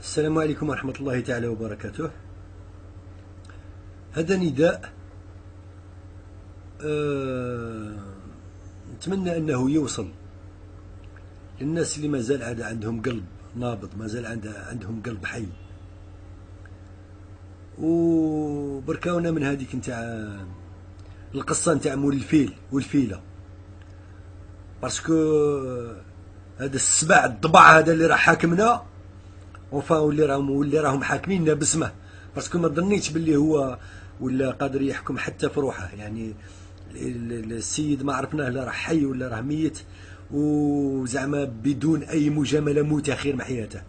السلام عليكم ورحمة الله تعالى وبركاته. هذا نداء نتمنى أنه يوصل للناس اللي مازال عاد عندهم قلب نابض، مازال عندهم قلب حي، وبركاونا من هذيك نتاع القصة نتاع مول الفيل والفيلة، باسكو هذا السبع الضبع هذا اللي راه حاكمنا واللي راهم حاكميننا باسمه، باسكو ما ظنيتش باللي هو ولا قادر يحكم حتى في روحه. يعني السيد ما عرفناه لا راه حي ولا راه ميت، وزعما بدون اي مجامله موته خير من حياته،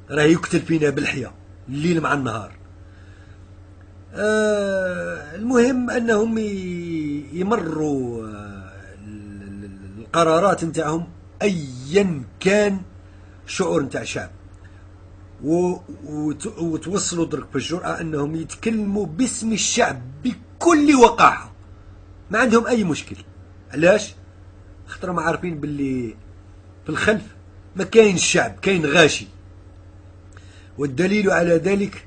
راه يقتل فينا بالحياه الليل مع النهار. المهم انهم يمروا القرارات نتاعهم ايا كان شعور نتاع الشعب، وتوصلوا درك في الجرأة انهم يتكلموا باسم الشعب بكل وقاحة، ما عندهم اي مشكل. علاش؟ خاطرهم عارفين باللي في الخلف ما كاين الشعب، كاين غاشي. والدليل على ذلك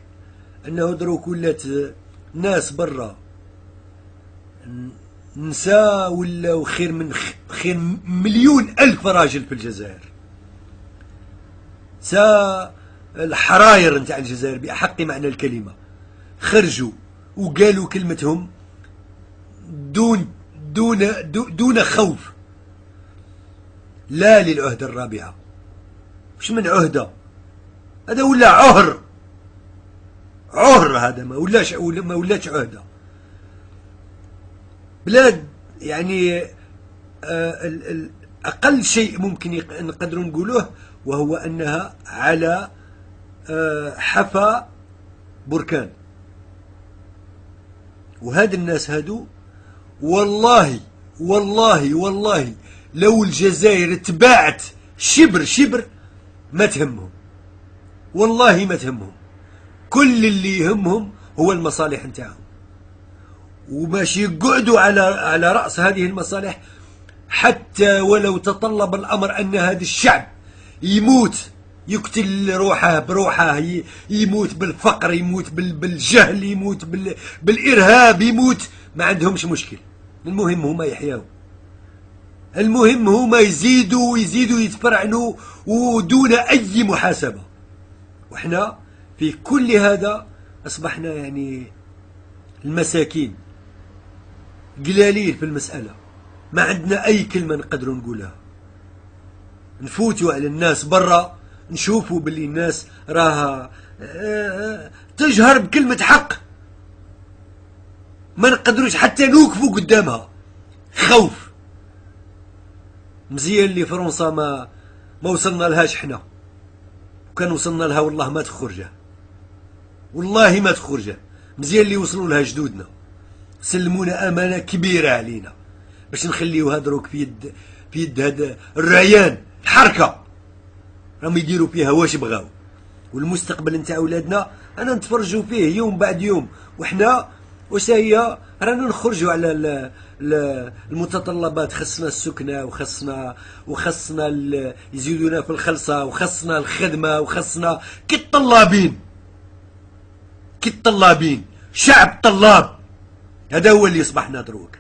انه دروك ولات ناس برا نساء ولاو خير من مليون ألف راجل في الجزائر، الحراير نتاع الجزائر بأحق معنى الكلمة خرجوا وقالوا كلمتهم دون خوف. لا للعهدة الرابعة، مش من عهدة، هذا ولا عهر هذا ما ولاتش عهدة. بلاد يعني أقل شيء ممكن نقدر نقوله وهو أنها على حفا بركان. وهاد الناس هادو والله والله والله لو الجزائر تباعت شبر ما تهمهم، والله ما تهمهم. كل اللي يهمهم هو المصالح نتاعهم، وماشي يقعدوا على رأس هذه المصالح حتى ولو تطلب الأمر أن هذا الشعب يموت، يقتل روحه بروحه، يموت بالفقر، يموت بالجهل، يموت بالإرهاب، يموت، ما عندهمش مشكل. المهم هما يحياوا، المهم هما يزيدوا يتفرعنوا ودون أي محاسبة. وإحنا في كل هذا أصبحنا يعني المساكين قلالين في المسألة، ما عندنا أي كلمة نقدر نقولها. نفوتوا على الناس برا نشوفوا باللي الناس راها تجهر بكلمة حق، ما نقدروش حتى نوقفوا قدامها، خوف. مزيان اللي فرنسا ما وصلنا لهاش حنا، وكان وصلنا لها والله ما تخرجه، والله ما تخرجه. مزيان اللي وصلوا لها جدودنا، سلمونا أمانة كبيرة علينا باش نخليوها دروك في يد هذا الريان الحركة، راهم يديروا فيها واش بغاو. والمستقبل نتاع اولادنا انا نتفرجوا فيه يوم بعد يوم، وحنا واش هي رانا نخرجوا على المتطلبات. خصنا السكنة، وخصنا يزيدونا في الخلصة، وخصنا الخدمة، وخصنا كالطلابين شعب طلاب. هذا هو اللي يصبحنا دروك،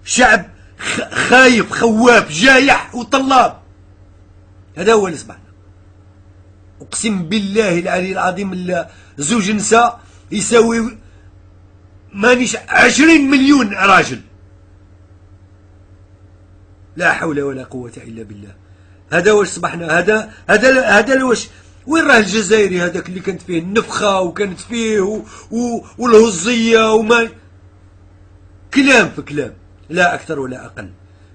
شعب خايف خواف جايح وطلاب. هذا هو اللي صبحنا. اقسم بالله العلي العظيم زوج نساء يساوي مانيش 20 مليون راجل. لا حول ولا قوة الا بالله. هذا واش صبحنا. هذا واش وين راه الجزائري هذاك اللي كانت فيه النفخة وكانت فيه والهزية وما كلام في كلام، لا أكثر ولا أقل.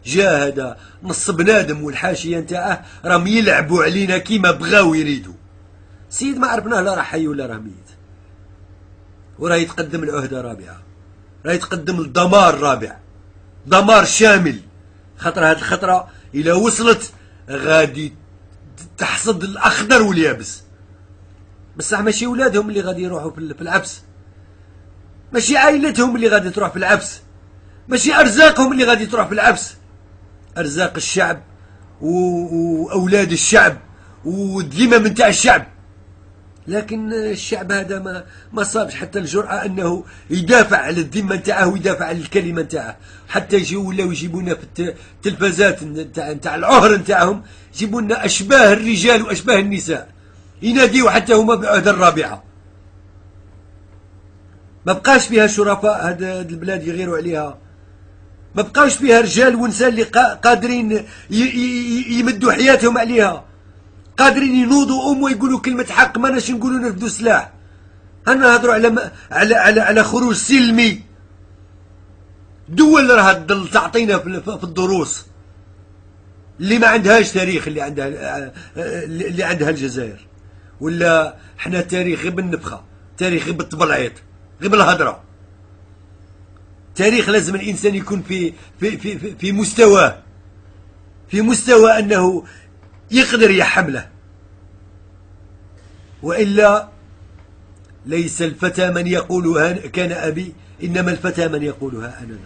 جاء هذا نص بنادم والحاشية نتاعه راهم يلعبوا علينا كيما بغاو يريدوا. سيد ما عرفناه لا راه حي ولا راه ميت، وراه يتقدم العهدة رابعة، راه يتقدم الدمار رابع، دمار شامل. خطرة هاد الخطرة إلا وصلت غادي تحصد الأخضر واليابس. بصح ماشي ولادهم اللي غادي يروحوا في العبس، ماشي عائلتهم اللي غادي تروح في العبس، ماشي أرزاقهم اللي غادي تروح في العبس. أرزاق الشعب وأولاد الشعب والذمم نتاع الشعب لكن الشعب هذا ما صابش حتى الجرأة أنه يدافع على الذمة نتاعه ويدافع على الكلمة نتاعه. حتى يجيو ولاو يجيبونا في التلفازات نتاع العهر نتاعهم، يجيبوا لنا أشباه الرجال وأشباه النساء، يناديوا حتى هما بالعهدة الرابعة. ما بقاش فيها شرفاء هاد البلاد يغيروا عليها، ما بقاش فيها رجال ونساء اللي قادرين يمدوا حياتهم عليها، قادرين ينوضوا ويقولوا كلمة حق، ما ناش نقولوا نرفدوا سلاح. هنا نهضروا على خروج سلمي. دول راها تضل تعطينا في الدروس اللي ما عندهاش تاريخ، اللي عندها الجزائر. ولا احنا تاريخ غير بالنفخة، تاريخ غير بالتبلعيط، غير بالهضرة. تاريخ لازم الإنسان يكون في مستواه، في مستوى أنه يقدر يحمله، وإلا ليس الفتى من يقول كان أبي، إنما الفتى من يقول ها أنا.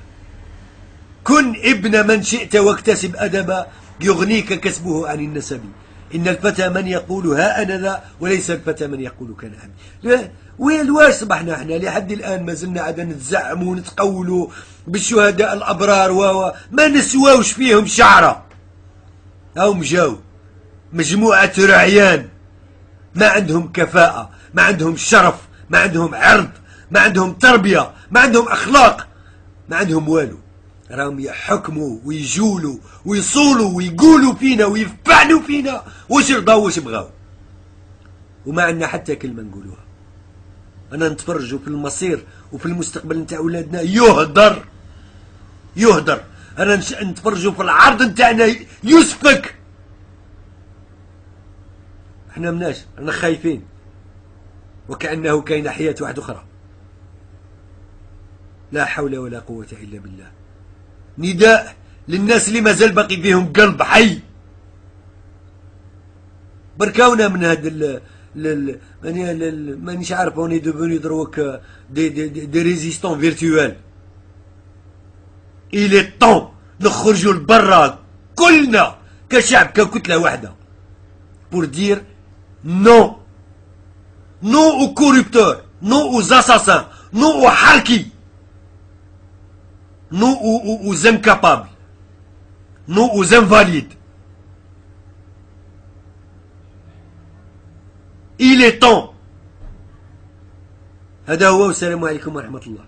كن ابن من شئت واكتسب أدبا يغنيك كسبه عن النسب. إن الفتى من يقول ها أنا ذا، وليس الفتى من يقول كان أبي. واش صبحنا احنا لحد الآن ما زلنا عاد نتزعموا ونتقولوا بالشهداء الأبرار ما نسواوش فيهم شعرة. هم جاو مجموعة رعيان ما عندهم كفاءة، ما عندهم شرف، ما عندهم عرض، ما عندهم تربية، ما عندهم أخلاق، ما عندهم والو. راهم يحكموا ويجولوا ويصولوا ويقولوا فينا ويفعلوا فينا واش رضاو واش بغاو، وما عندنا حتى كلمة نقولوها. أنا نتفرجوا في المصير وفي المستقبل نتاع ولادنا يهدر. أنا نتفرجوا في العرض نتاعنا يسفك. احنا مناش، انا خايفين وكأنه كاين حياة واحدة أخرى. لا حول ولا قوة إلا بالله. نداء للناس اللي مازال باقي فيهم قلب حي، بركاونا من هاد مانيش عارف، اوني دوفوني دروك دي ريزيستون فيرتوال. إلي طون نخرجوا لبرا كلنا كشعب ككتلة واحدة pour dire non. Non aux corrupteurs, non aux assassins, non aux harkis, non aux incapables, non aux invalides. Il est temps. هذا هو، والسلام عليكم ورحمة الله.